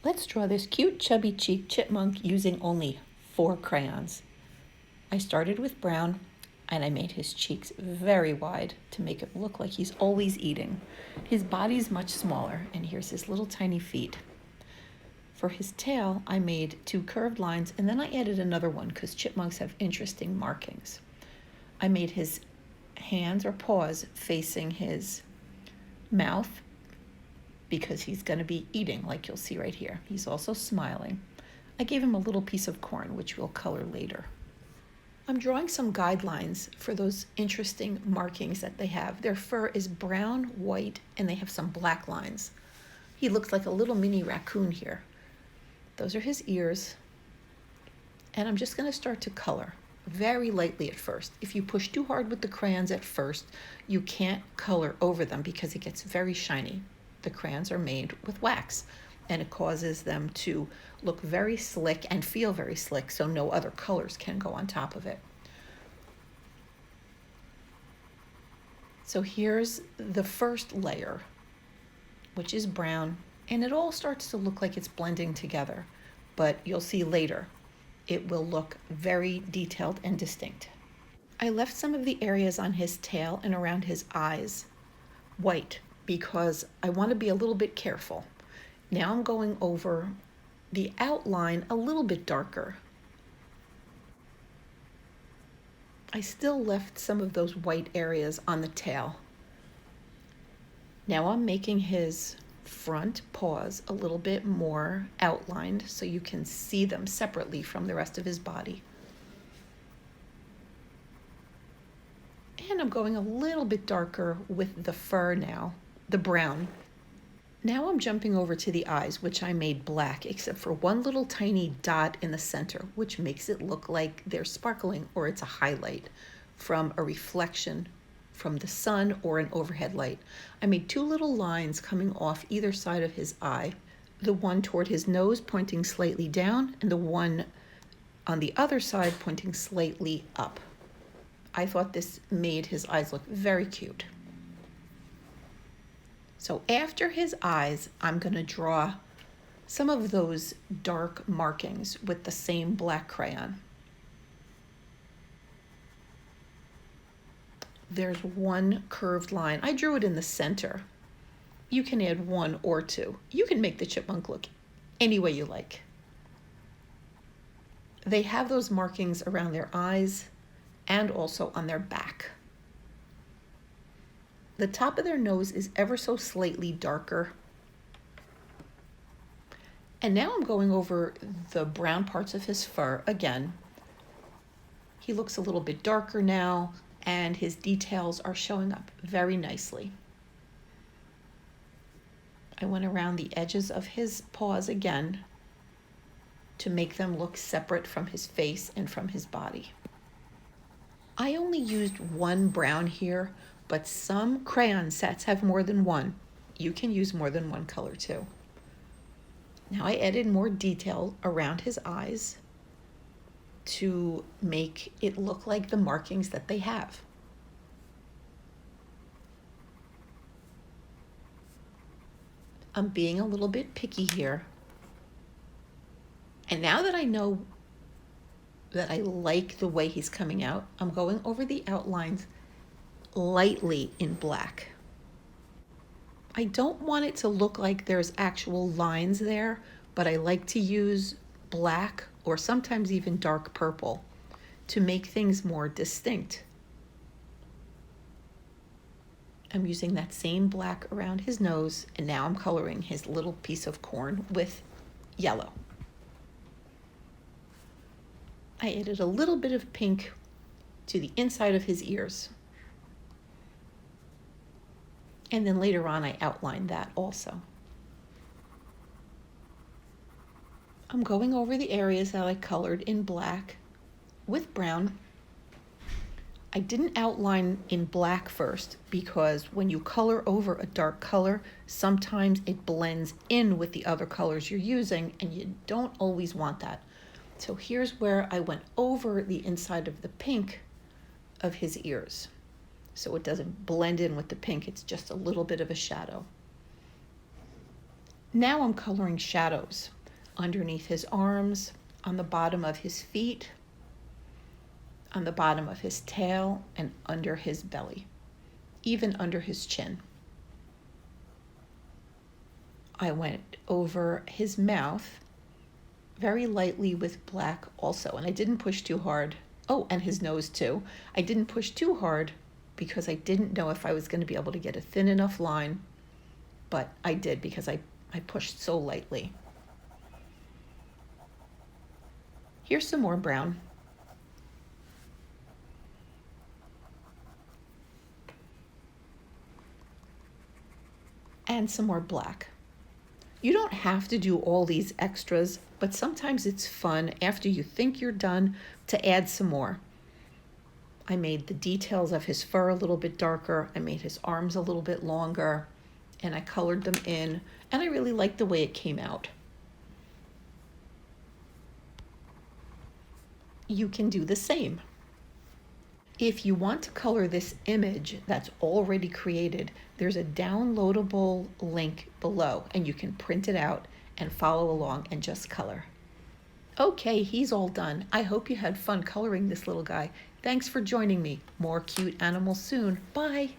Let's draw this cute chubby cheeked chipmunk using only 4 crayons. I started with brown and I made his cheeks very wide to make it look like he's always eating. His body's much smaller and here's his little tiny feet. For his tail, I made 2 curved lines and then I added another one because chipmunks have interesting markings. I made his hands or paws facing his mouth because he's going to be eating, like you'll see right here. He's also smiling. I gave him a little piece of corn, which we'll color later. I'm drawing some guidelines for those interesting markings that they have. Their fur is brown, white, and they have some black lines. He looks like a little mini raccoon here. Those are his ears. And I'm just going to start to color very lightly at first. If you push too hard with the crayons at first, you can't color over them because it gets very shiny. The crayons are made with wax and it causes them to look very slick and feel very slick, so no other colors can go on top of it. So here's the first layer, which is brown, and it all starts to look like it's blending together, but you'll see later it will look very detailed and distinct. I left some of the areas on his tail and around his eyes white because I want to be a little bit careful. Now I'm going over the outline a little bit darker. I still left some of those white areas on the tail. Now I'm making his front paws a little bit more outlined so you can see them separately from the rest of his body. And I'm going a little bit darker with the fur now, the brown. Now I'm jumping over to the eyes, which I made black, except for one little tiny dot in the center, which makes it look like they're sparkling or it's a highlight from a reflection from the sun or an overhead light. I made 2 little lines coming off either side of his eye, the one toward his nose pointing slightly down and the one on the other side pointing slightly up. I thought this made his eyes look very cute. So after his eyes, I'm going to draw some of those dark markings with the same black crayon. There's one curved line. I drew it in the center. You can add 1 or 2. You can make the chipmunk look any way you like. They have those markings around their eyes and also on their back. The top of their nose is ever so slightly darker. And now I'm going over the brown parts of his fur again. He looks a little bit darker now, and his details are showing up very nicely. I went around the edges of his paws again to make them look separate from his face and from his body. I only used 1 brown here, but some crayon sets have more than 1. You can use more than 1 color too. Now I added more detail around his eyes to make it look like the markings that they have. I'm being a little bit picky here. And now that I know that I like the way he's coming out, I'm going over the outlines lightly in black. I don't want it to look like there's actual lines there, but I like to use black or sometimes even dark purple to make things more distinct. I'm using that same black around his nose, and now I'm coloring his little piece of corn with yellow. I added a little bit of pink to the inside of his ears. And then later on, I outlined that also. I'm going over the areas that I colored in black with brown. I didn't outline in black first because when you color over a dark color, sometimes it blends in with the other colors you're using, and you don't always want that. So here's where I went over the inside of the pink of his ears. So it doesn't blend in with the pink, it's just a little bit of a shadow. Now I'm coloring shadows underneath his arms, on the bottom of his feet, on the bottom of his tail, and under his belly, even under his chin. I went over his mouth very lightly with black also, and I didn't push too hard. Oh, and his nose too. I didn't push too hard because I didn't know if I was going to be able to get a thin enough line, but I did because I pushed so lightly. Here's some more brown. And some more black. You don't have to do all these extras, but sometimes it's fun after you think you're done to add some more. I made the details of his fur a little bit darker. I made his arms a little bit longer, and I colored them in, and I really liked the way it came out. You can do the same. If you want to color this image that's already created, there's a downloadable link below, and you can print it out and follow along and just color. Okay, he's all done. I hope you had fun coloring this little guy. Thanks for joining me. More cute animals soon. Bye.